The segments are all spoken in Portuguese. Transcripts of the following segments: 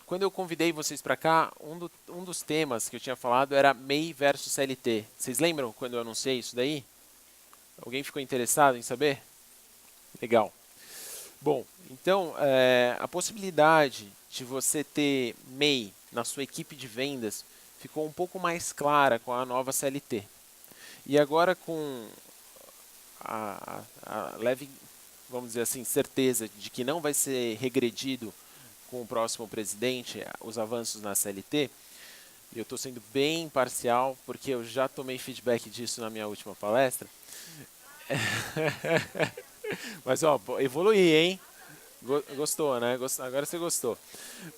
quando eu convidei vocês para cá, um dos temas que eu tinha falado era MEI versus CLT. Vocês lembram quando eu anunciei isso daí? Alguém ficou interessado em saber? Legal. Bom, então, a possibilidade de você ter MEI na sua equipe de vendas ficou um pouco mais clara com a nova CLT. E agora com a leve, vamos dizer assim, certeza de que não vai ser regredido com o próximo presidente os avanços na CLT, e eu estou sendo bem imparcial, porque eu já tomei feedback disso na minha última palestra. Mas, ó, evoluí, hein? Gostou, né? Agora você gostou.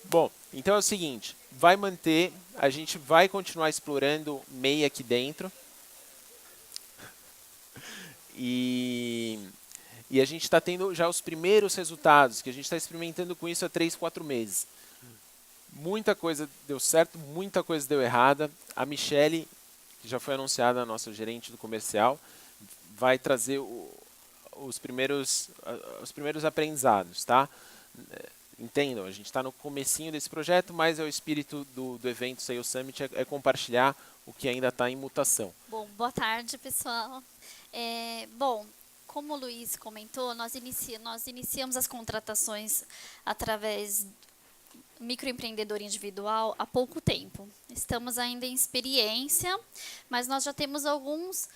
Bom, então é o seguinte, vai manter, a gente vai continuar explorando MEI aqui dentro. E a gente está tendo já os primeiros resultados, que a gente está experimentando com isso há 3, 4 meses. Muita coisa deu certo, muita coisa deu errada. A Michele, que já foi anunciada, a nossa gerente do comercial, vai trazer os primeiros aprendizados, tá? Entendam, a gente está no comecinho desse projeto, mas é o espírito do evento Sales Summit é compartilhar o que ainda está em mutação. Bom, boa tarde, pessoal. Bom, como o Luiz comentou, nós iniciamos as contratações através microempreendedor individual há pouco tempo. Estamos ainda em experiência, mas nós já temos algumas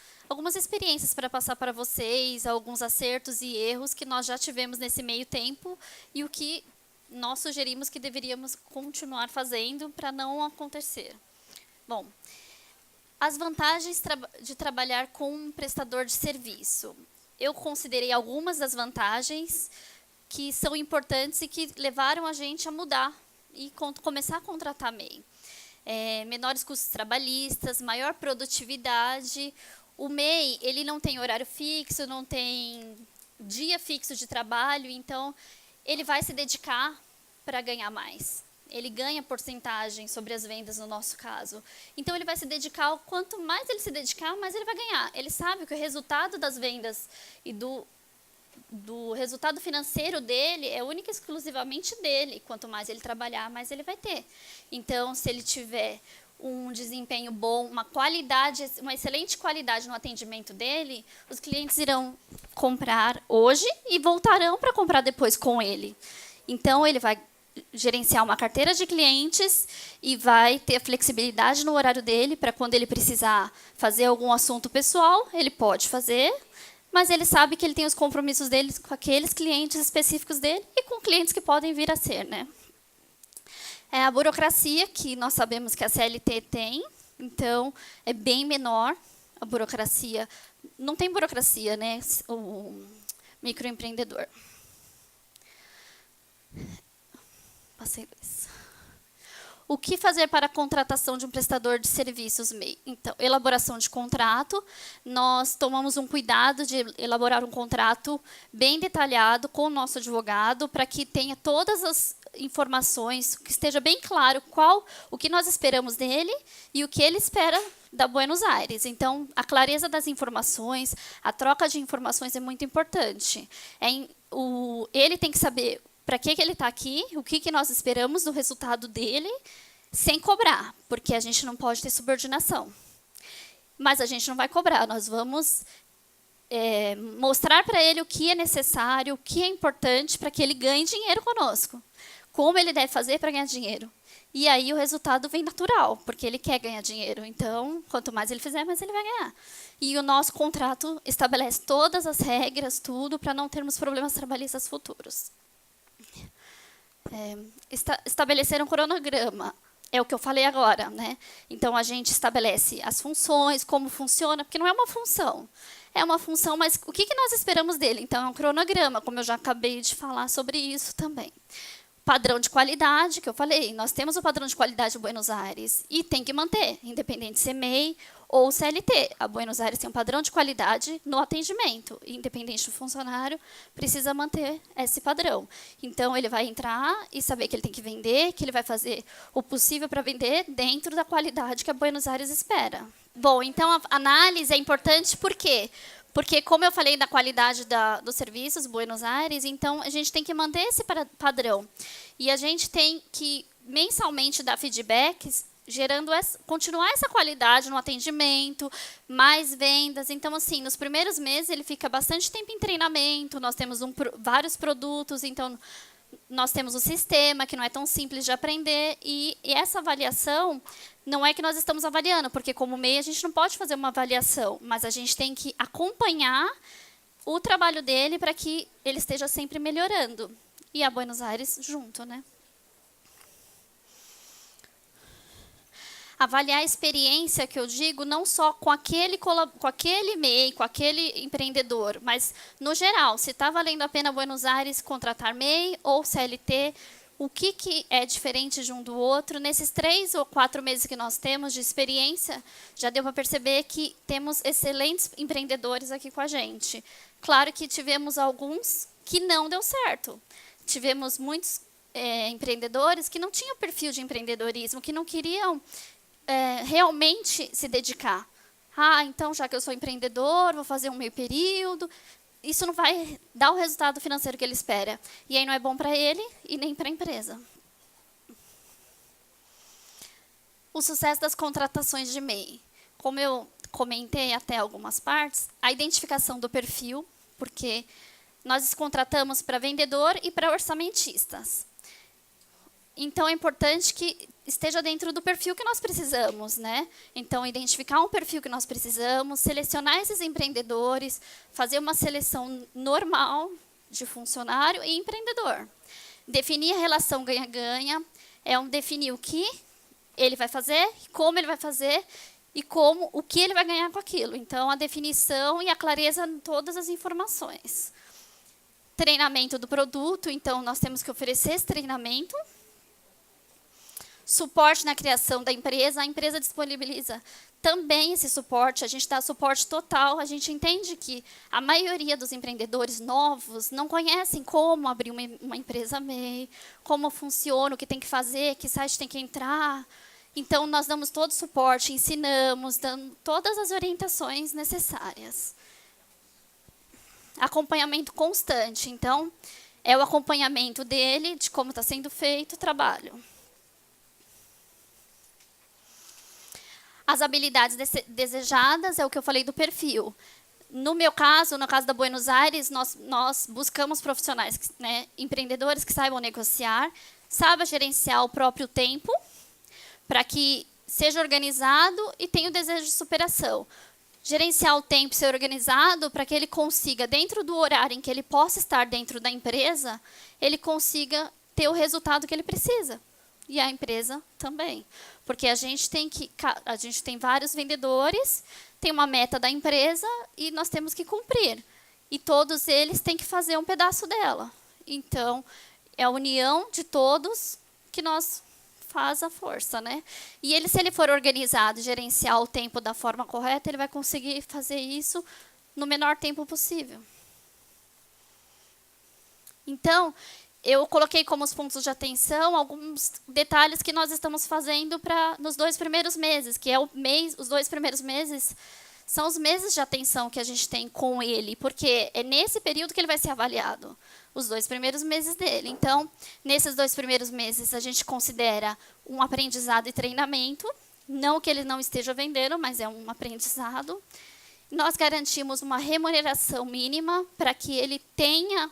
experiências para passar para vocês, alguns acertos e erros que nós já tivemos nesse meio tempo e o que nós sugerimos que deveríamos continuar fazendo para não acontecer. Bom, as vantagens de trabalhar com um prestador de serviço. Eu considerei algumas das vantagens que são importantes e que levaram a gente a mudar e começar a contratar MEI. Menores custos trabalhistas, maior produtividade. O MEI, ele não tem horário fixo, não tem dia fixo de trabalho, então ele vai se dedicar para ganhar mais. Ele ganha porcentagem sobre as vendas no nosso caso. Então, ele vai se dedicar, quanto mais ele se dedicar, mais ele vai ganhar. Ele sabe que o resultado das vendas e do resultado financeiro dele é única e exclusivamente dele. Quanto mais ele trabalhar, mais ele vai ter. Então, se ele tiver um desempenho bom, uma excelente qualidade no atendimento dele, os clientes irão comprar hoje e voltarão para comprar depois com ele. Então, ele vai gerenciar uma carteira de clientes e vai ter a flexibilidade no horário dele para quando ele precisar fazer algum assunto pessoal, ele pode fazer, mas ele sabe que ele tem os compromissos dele com aqueles clientes específicos dele e com clientes que podem vir a ser, né? A burocracia, que nós sabemos que a CLT tem, então é bem menor a burocracia. Não tem burocracia, né? O microempreendedor. Passei isso. O que fazer para a contratação de um prestador de serviços MEI? Então, elaboração de contrato. Nós tomamos um cuidado de elaborar um contrato bem detalhado com o nosso advogado para que tenha todas as informações, que esteja bem claro o que nós esperamos dele e o que ele espera da Buenos Aires. Então, a clareza das informações, a troca de informações é muito importante. Ele tem que saber para que ele está aqui, o que nós esperamos do resultado dele, sem cobrar, porque a gente não pode ter subordinação. Mas a gente não vai cobrar, nós vamos mostrar para ele o que é necessário, o que é importante para que ele ganhe dinheiro conosco. Como ele deve fazer para ganhar dinheiro. E aí o resultado vem natural, porque ele quer ganhar dinheiro. Então, quanto mais ele fizer, mais ele vai ganhar. E o nosso contrato estabelece todas as regras, tudo, para não termos problemas trabalhistas futuros. Estabelecer um cronograma. É o que eu falei agora, né? Então, a gente estabelece as funções, como funciona, porque não é uma função. É uma função, mas o que nós esperamos dele? Então, é um cronograma, como eu já acabei de falar sobre isso também. Padrão de qualidade, que eu falei, nós temos o padrão de qualidade de Buenos Aires e tem que manter, independente de ser MEI ou CLT. A Buenos Aires tem um padrão de qualidade no atendimento, independente do funcionário, precisa manter esse padrão. Então, ele vai entrar e saber que ele tem que vender, que ele vai fazer o possível para vender dentro da qualidade que a Buenos Aires espera. Bom, então, a análise é importante por quê? Porque, como eu falei da qualidade dos serviços, Buenos Aires, então a gente tem que manter esse padrão. E a gente tem que mensalmente dar feedbacks, continuar essa qualidade no atendimento, mais vendas. Então, assim, nos primeiros meses ele fica bastante tempo em treinamento, nós temos vários produtos, então nós temos o sistema, que não é tão simples de aprender, e essa avaliação não é que nós estamos avaliando, porque como MEI a gente não pode fazer uma avaliação, mas a gente tem que acompanhar o trabalho dele para que ele esteja sempre melhorando. E a Buenos Aires junto, né? Avaliar a experiência, que eu digo, não só com aquele MEI, com aquele empreendedor, mas, no geral, se está valendo a pena Buenos Aires contratar MEI ou CLT, o que é diferente de um do outro. Nesses 3 ou 4 meses que nós temos de experiência, já deu para perceber que temos excelentes empreendedores aqui com a gente. Claro que tivemos alguns que não deu certo. Tivemos muitos empreendedores que não tinham perfil de empreendedorismo, que não queriam realmente se dedicar. Então, já que eu sou empreendedor, vou fazer um meio período. Isso não vai dar o resultado financeiro que ele espera. E aí não é bom para ele e nem para a empresa. O sucesso das contratações de MEI. Como eu comentei até algumas partes, a identificação do perfil, porque nós contratamos para vendedor e para orçamentistas. Então, é importante que esteja dentro do perfil que nós precisamos, né? Então, identificar um perfil que nós precisamos, selecionar esses empreendedores, fazer uma seleção normal de funcionário e empreendedor. Definir a relação ganha-ganha, definir o que ele vai fazer, como ele vai fazer e o que ele vai ganhar com aquilo. Então, a definição e a clareza em todas as informações. Treinamento do produto, então, nós temos que oferecer esse treinamento. Suporte na criação da empresa, a empresa disponibiliza também esse suporte, a gente dá suporte total, a gente entende que a maioria dos empreendedores novos não conhecem como abrir uma empresa MEI, como funciona, o que tem que fazer, que site tem que entrar. Então, nós damos todo o suporte, ensinamos, dando todas as orientações necessárias. Acompanhamento constante, então, é o acompanhamento dele, de como está sendo feito o trabalho. As habilidades desejadas é o que eu falei do perfil. No meu caso, no caso da Buenos Aires, nós buscamos profissionais, né, empreendedores que saibam negociar, saibam gerenciar o próprio tempo, para que seja organizado e tenha o desejo de superação. Gerenciar o tempo e ser organizado para que ele consiga, dentro do horário em que ele possa estar dentro da empresa, ele consiga ter o resultado que ele precisa. E a empresa também. Porque a gente tem vários vendedores, tem uma meta da empresa e nós temos que cumprir. E todos eles têm que fazer um pedaço dela. Então, é a união de todos que nós faz a força, né? E se ele for organizado e gerenciar o tempo da forma correta, ele vai conseguir fazer isso no menor tempo possível. Então, eu coloquei como os pontos de atenção alguns detalhes que nós estamos fazendo nos 2 primeiros meses, que é os 2 primeiros meses são os meses de atenção que a gente tem com ele, porque é nesse período que ele vai ser avaliado, os 2 primeiros meses dele. Então, nesses 2 primeiros meses, a gente considera um aprendizado e treinamento, não que ele não esteja vendendo, mas é um aprendizado. Nós garantimos uma remuneração mínima para que ele tenha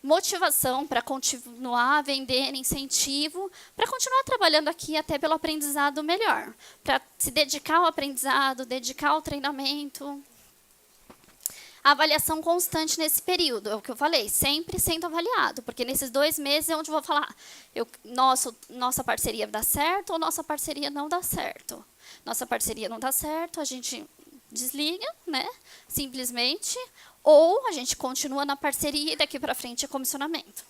motivação para continuar a vender, incentivo, para continuar trabalhando aqui até pelo aprendizado melhor, para se dedicar ao aprendizado, dedicar ao treinamento. A avaliação constante nesse período, é o que eu falei, sempre sendo avaliado, porque nesses 2 meses é onde eu vou falar, nossa parceria dá certo ou nossa parceria não dá certo. Nossa parceria não dá certo, a gente desliga, né, simplesmente, ou a gente continua na parceria e daqui para frente é comissionamento.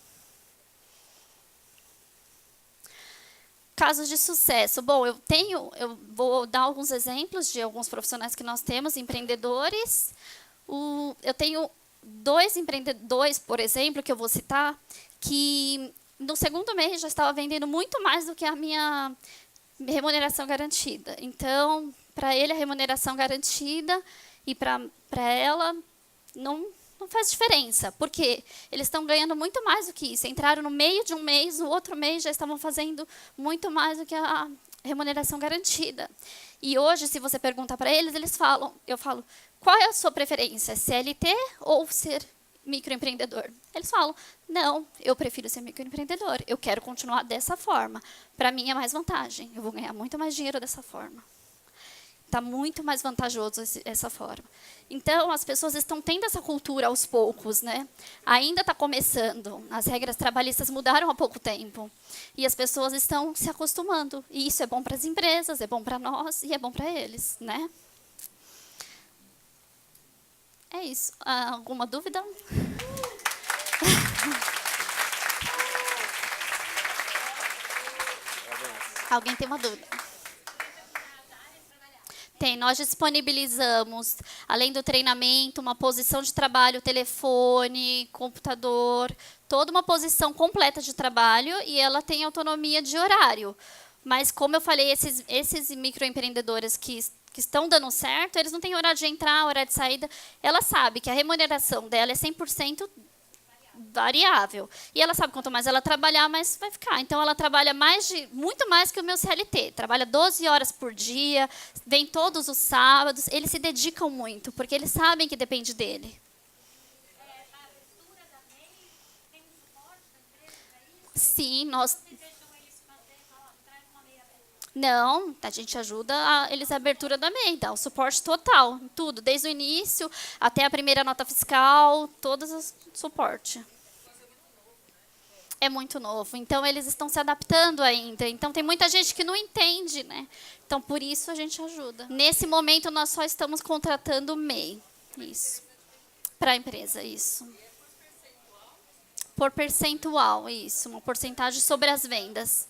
Casos de sucesso. Bom, eu vou dar alguns exemplos de alguns profissionais que nós temos, empreendedores. Eu tenho 2 empreendedores, por exemplo, que eu vou citar, que no 2º mês já estava vendendo muito mais do que a minha remuneração garantida. Então, para ele, a remuneração garantida e para ela Não faz diferença, porque eles estão ganhando muito mais do que isso. Entraram no meio de um mês, no outro mês já estavam fazendo muito mais do que a remuneração garantida. E hoje, se você pergunta para eles, eles falam, eu falo, qual é a sua preferência, CLT ou ser microempreendedor? Eles falam, não, eu prefiro ser microempreendedor, eu quero continuar dessa forma. Para mim é mais vantagem, eu vou ganhar muito mais dinheiro dessa forma. Está muito mais vantajoso essa forma. Então, as pessoas estão tendo essa cultura aos poucos, né? Ainda está começando. As regras trabalhistas mudaram há pouco tempo. E as pessoas estão se acostumando. E isso é bom para as empresas, é bom para nós e é bom para eles, né? É isso. Alguma dúvida? Alguém tem uma dúvida? Tem, nós disponibilizamos, além do treinamento, uma posição de trabalho, telefone, computador, toda uma posição completa de trabalho e ela tem autonomia de horário. Mas, como eu falei, esses microempreendedores que estão dando certo, eles não têm horário de entrar, horário de saída. Ela sabe que a remuneração dela é 100% variável. E ela sabe quanto mais ela trabalhar, mais vai ficar. Então, ela trabalha muito mais que o meu CLT. Trabalha 12 horas por dia, vem todos os sábados. Eles se dedicam muito, porque eles sabem que depende dele. Sim, nós... Não, a gente ajuda eles a abertura da MEI, dá o suporte total, tudo, desde o início até a primeira nota fiscal, todos o suporte. É muito novo, então eles estão se adaptando ainda. Então tem muita gente que não entende, né? Então por isso a gente ajuda. Nesse momento nós só estamos contratando MEI, isso, para a empresa, isso. Por percentual, isso, uma porcentagem sobre as vendas.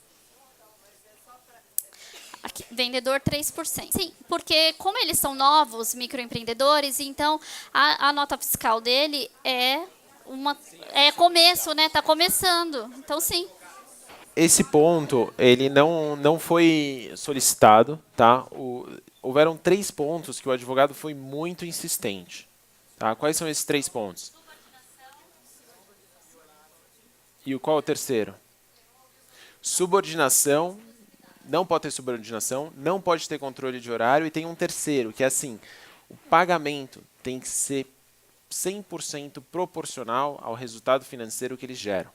Aqui, vendedor 3%. Sim, porque como eles são novos, microempreendedores, então a nota fiscal dele é começo, né? Está começando. Então, sim. Esse ponto, ele não foi solicitado, tá? Houveram 3 pontos que o advogado foi muito insistente. Tá? Quais são esses 3 pontos? E qual é o terceiro? Subordinação. Não pode ter subordinação, não pode ter controle de horário, e tem um terceiro, que é assim, o pagamento tem que ser 100% proporcional ao resultado financeiro que eles geram.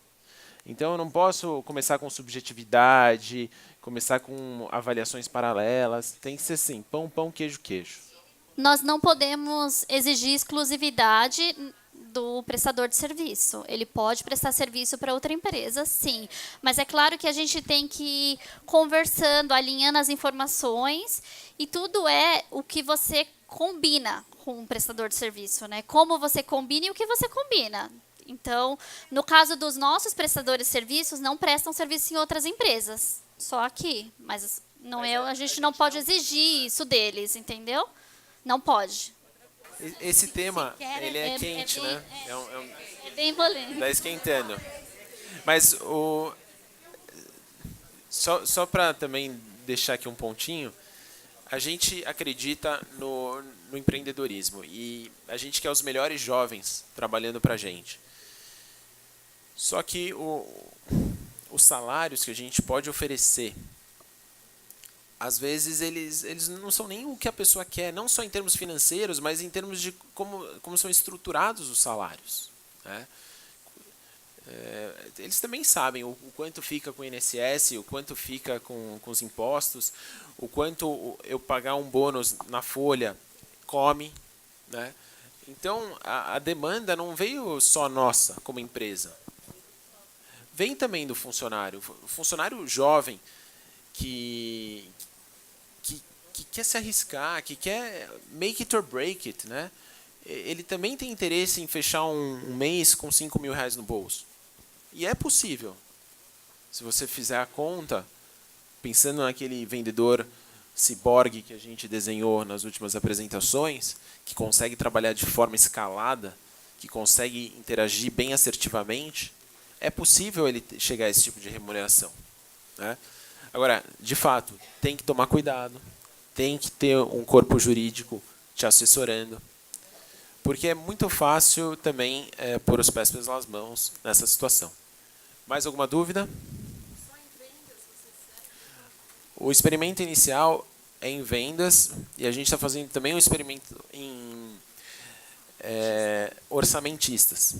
Então, eu não posso começar com subjetividade, começar com avaliações paralelas, tem que ser assim, pão, pão, queijo, queijo. Nós não podemos exigir exclusividade do prestador de serviço. Ele pode prestar serviço para outra empresa, sim. Mas é claro que a gente tem que ir conversando, alinhando as informações, e tudo é o que você combina com um prestador de serviço, né? Como você combina e o que você combina. Então, no caso dos nossos prestadores de serviços, não prestam serviço em outras empresas, só aqui. Mas a gente não pode exigir isso deles, entendeu? Não pode. Esse tema, ele é quente, né? É bem polêmico. Está esquentando. Mas só para também deixar aqui um pontinho, a gente acredita no empreendedorismo e a gente quer os melhores jovens trabalhando para a gente. Só que os salários que a gente pode oferecer, às vezes eles não são nem o que a pessoa quer, não só em termos financeiros, mas em termos de como são estruturados os salários, né? Eles também sabem o quanto fica com o INSS, o quanto fica com os impostos, o quanto eu pagar um bônus na folha come, né? Então, a demanda não veio só nossa como empresa. Vem também do funcionário. O funcionário jovem que quer se arriscar, que quer make it or break it, né? Ele também tem interesse em fechar um mês com 5 mil reais no bolso. E é possível. Se você fizer a conta, pensando naquele vendedor ciborgue que a gente desenhou nas últimas apresentações, que consegue trabalhar de forma escalada, que consegue interagir bem assertivamente, é possível ele chegar a esse tipo de remuneração, né? Agora, de fato, tem que tomar cuidado, tem que ter um corpo jurídico te assessorando, Porque é muito fácil também pôr os pés pelas mãos nessa situação. Mais alguma dúvida? O experimento inicial é em vendas e a gente está fazendo também um experimento em orçamentistas.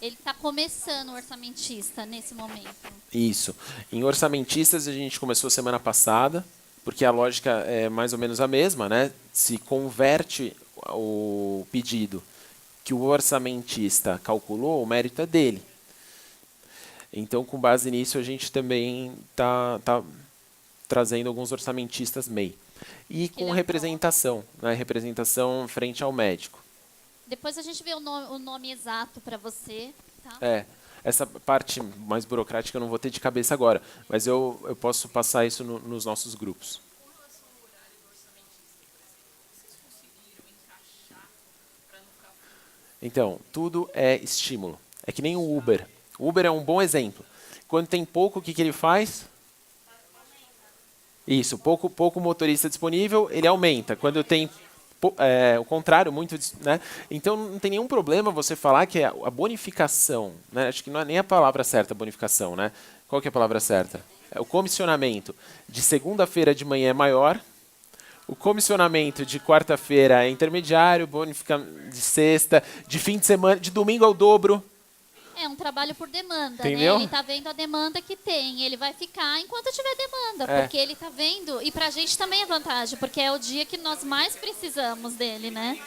Ele está começando o orçamentista nesse momento. Isso. Em orçamentistas a gente começou semana passada, porque a lógica é mais ou menos a mesma, né? Se converte o pedido que o orçamentista calculou, o mérito é dele. Então, com base nisso, a gente também está trazendo alguns orçamentistas MEI. E com representação, né? Representação frente ao médico. Depois a gente vê o nome exato para você. Tá? Essa parte mais burocrática eu não vou ter de cabeça agora, mas eu posso passar isso nos nossos grupos. Então, tudo é estímulo. É que nem o Uber. O Uber é um bom exemplo. Quando tem pouco, o que ele faz? Isso, pouco motorista disponível, ele aumenta. Quando tem o contrário, muito, né? Então não tem nenhum problema você falar que a bonificação, né? Acho que não é nem a palavra certa, bonificação, né? Qual que é a palavra certa? O comissionamento de segunda-feira de manhã é maior, o comissionamento de quarta-feira é intermediário, bonificação de sexta, de fim de semana, de domingo ao dobro. É um trabalho por demanda, entendeu? Né? Ele está vendo a demanda que tem, ele vai ficar enquanto tiver demanda, porque ele está vendo, e para a gente também é vantagem, porque é o dia que nós mais precisamos dele, né?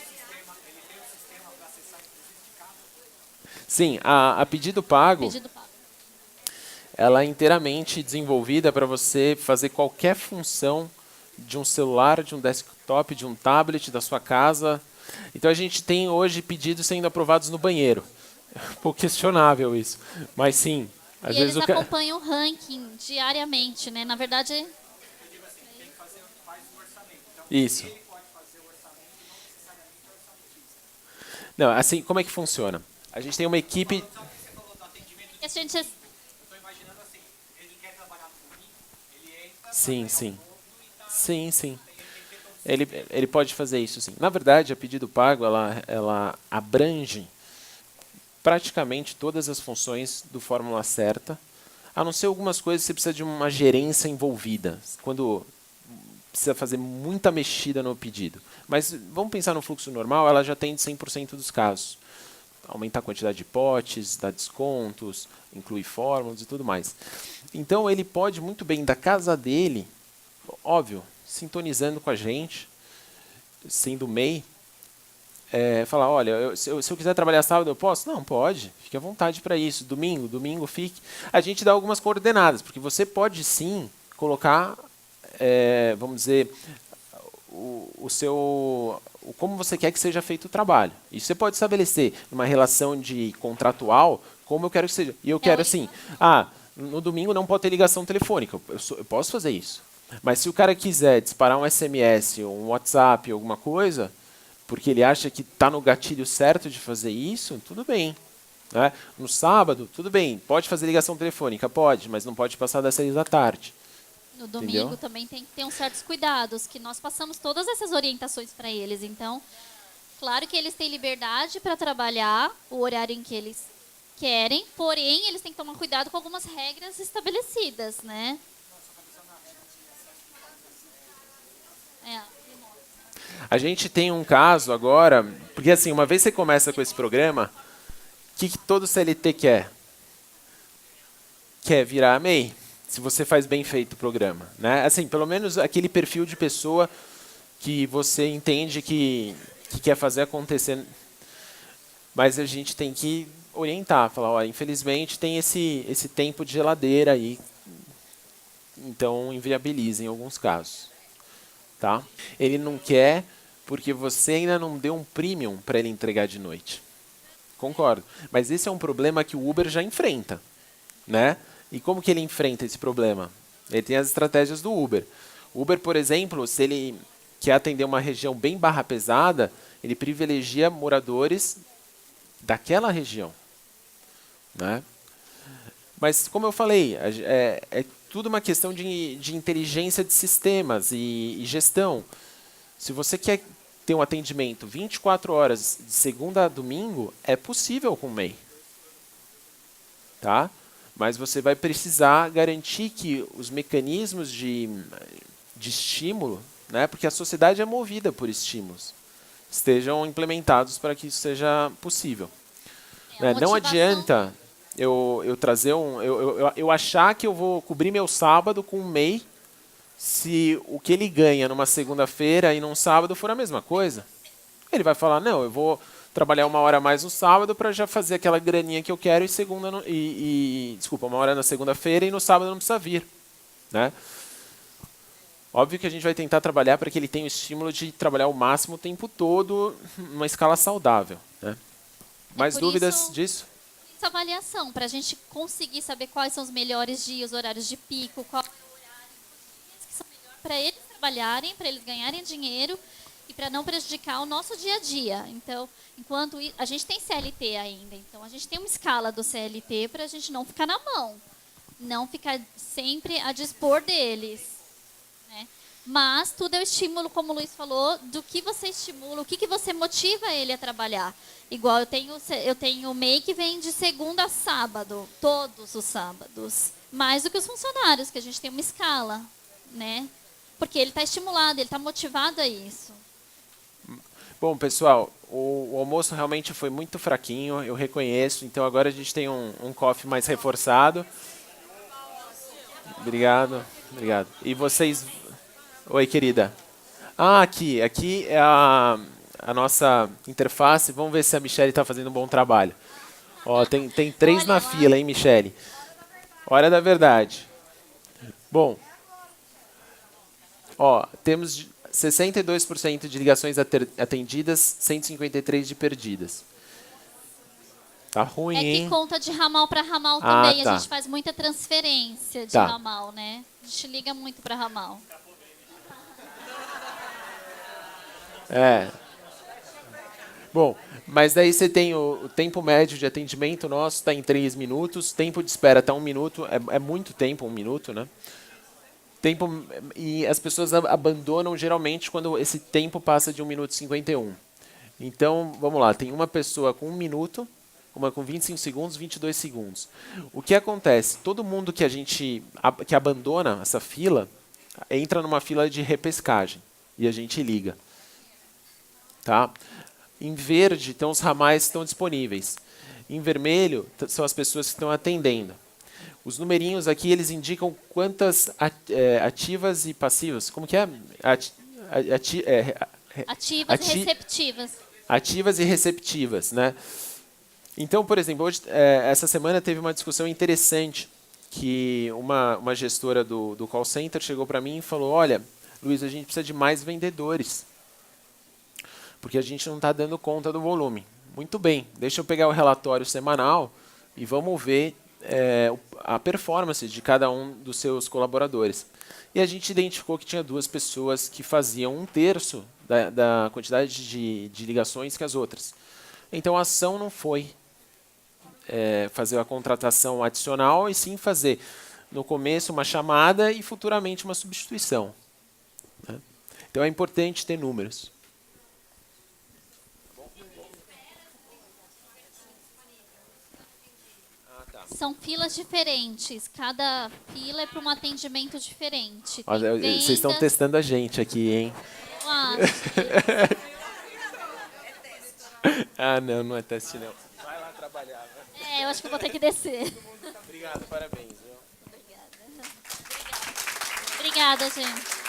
Sim, a pedido pago, Pedido pago. ela é inteiramente desenvolvida para você fazer qualquer função de um celular, de um desktop, de um tablet, da sua casa. Então a gente tem hoje pedidos sendo aprovados no banheiro. Um pouco questionável isso, mas sim. Às vezes eles acompanham o ranking diariamente, né? Na verdade... Isso. Não, assim, como é que funciona? A gente tem uma equipe... A gente... Sim, sim. Sim, sim. Ele pode fazer isso, sim. Na verdade, a pedido pago, ela abrange praticamente todas as funções do Fórmula Certa, a não ser algumas coisas que você precisa de uma gerência envolvida, quando precisa fazer muita mexida no pedido. Mas vamos pensar no fluxo normal, ela já atende 100% dos casos. Aumentar a quantidade de potes, dar descontos, incluir fórmulas e tudo mais. Então ele pode muito bem, da casa dele, óbvio, sintonizando com a gente, sendo MEI, falar, olha, se eu quiser trabalhar sábado, eu posso? Não, pode. Fique à vontade para isso. Domingo fique. A gente dá algumas coordenadas, porque você pode sim colocar, vamos dizer, como você quer que seja feito o trabalho. Isso você pode estabelecer numa relação de contratual, como eu quero que seja. E eu quero assim, no domingo não pode ter ligação telefônica. Eu posso fazer isso. Mas se o cara quiser disparar um SMS, um WhatsApp, alguma coisa, porque ele acha que está no gatilho certo de fazer isso, tudo bem. Né? No sábado, tudo bem. Pode fazer ligação telefônica? Pode, mas não pode passar das 6 da tarde. No domingo também tem que ter uns certos cuidados, que nós passamos todas essas orientações para eles. Então, claro que eles têm liberdade para trabalhar o horário em que eles querem, porém, eles têm que tomar cuidado com algumas regras estabelecidas, né? A gente tem um caso agora, porque assim, uma vez que você começa com esse programa, o que todo CLT quer? Quer virar MEI, se você faz bem feito o programa. Né? Assim, pelo menos aquele perfil de pessoa que você entende que quer fazer acontecer. Mas a gente tem que orientar, falar, olha, infelizmente tem esse tempo de geladeira aí, então inviabiliza em alguns casos. Tá? Ele não quer porque você ainda não deu um premium para ele entregar de noite. Concordo. Mas esse é um problema que o Uber já enfrenta. Né? E como que ele enfrenta esse problema? Ele tem as estratégias do Uber. O Uber, por exemplo, se ele quer atender uma região bem barra pesada, ele privilegia moradores daquela região. Né? Mas, como eu falei, é tudo uma questão de inteligência de sistemas e gestão. Se você quer ter um atendimento 24 horas de segunda a domingo, é possível com o MEI. Tá? Mas você vai precisar garantir que os mecanismos de estímulo, né, porque a sociedade é movida por estímulos, estejam implementados para que isso seja possível. Né? Não adianta eu trazer eu achar que eu vou cobrir meu sábado com um MEI se o que ele ganha numa segunda-feira e num sábado for a mesma coisa. Ele vai falar, não, eu vou trabalhar 1 hora a mais no sábado para já fazer aquela graninha que eu quero desculpa, 1 hora na segunda-feira e no sábado não precisa vir. Né? Óbvio que a gente vai tentar trabalhar para que ele tenha o estímulo de trabalhar o máximo o tempo todo, numa escala saudável. Né? Mais dúvidas disso? Essa avaliação, para a gente conseguir saber quais são os melhores dias, os horários de pico, qual é o horário, os dias que são melhores para eles trabalharem, para eles ganharem dinheiro e para não prejudicar o nosso dia a dia. Então, enquanto a gente tem CLT ainda, então a gente tem uma escala do CLT para a gente não ficar na mão, não ficar sempre a dispor deles. Né? Mas tudo é o estímulo, como o Luiz falou, do que você estimula, o que você motiva ele a trabalhar. Igual eu tenho o MEI que vem de segunda a sábado, todos os sábados. Mais do que os funcionários, que a gente tem uma escala. Né? Porque ele está estimulado, ele está motivado a isso. Bom, pessoal, o almoço realmente foi muito fraquinho, eu reconheço. Então agora a gente tem um coffee mais reforçado. Obrigado, obrigado. E vocês... Oi, querida. Aqui é a nossa interface. Vamos ver se a Michelle está fazendo um bom trabalho. Ó, tem 3 na fila, hein, Michelle? Hora da verdade. Bom, ó, temos 62% de ligações atendidas, 153 de perdidas. Tá ruim, hein? É que conta de ramal para ramal também. Tá. A gente faz muita transferência de ramal, né? A gente liga muito para ramal. Bom, mas daí você tem o tempo médio de atendimento nosso, está em 3 minutos. Tempo de espera está 1 minuto. É muito tempo, 1 minuto, né? E as pessoas abandonam geralmente quando esse tempo passa de 1 minuto e 51. Então, vamos lá. Tem uma pessoa com 1 minuto, uma com 25 segundos, 22 segundos. O que acontece? Todo mundo que abandona essa fila entra numa fila de repescagem e a gente liga. Tá? Em verde estão os ramais que estão disponíveis. Em vermelho são as pessoas que estão atendendo. Os numerinhos aqui eles indicam quantas ativas e passivas. Como que é? Ativas e receptivas. Ativas e receptivas, né? Então, por exemplo, hoje, essa semana teve uma discussão interessante que uma gestora do call center chegou para mim e falou, olha, Luiz, a gente precisa de mais vendedores, porque a gente não está dando conta do volume. Muito bem, deixa eu pegar o relatório semanal e vamos ver a performance de cada um dos seus colaboradores. E a gente identificou que tinha 2 pessoas que faziam 1/3 da quantidade de ligações que as outras. Então a ação não foi fazer a contratação adicional, e sim fazer no começo uma chamada e futuramente uma substituição. Né? Então é importante ter números. São filas diferentes. Cada fila é para um atendimento diferente. Olha, vocês estão testando a gente aqui, hein? Eu acho. Não é teste não. Vai lá trabalhar. Eu acho que eu vou ter que descer. Obrigado, parabéns. Obrigada, gente.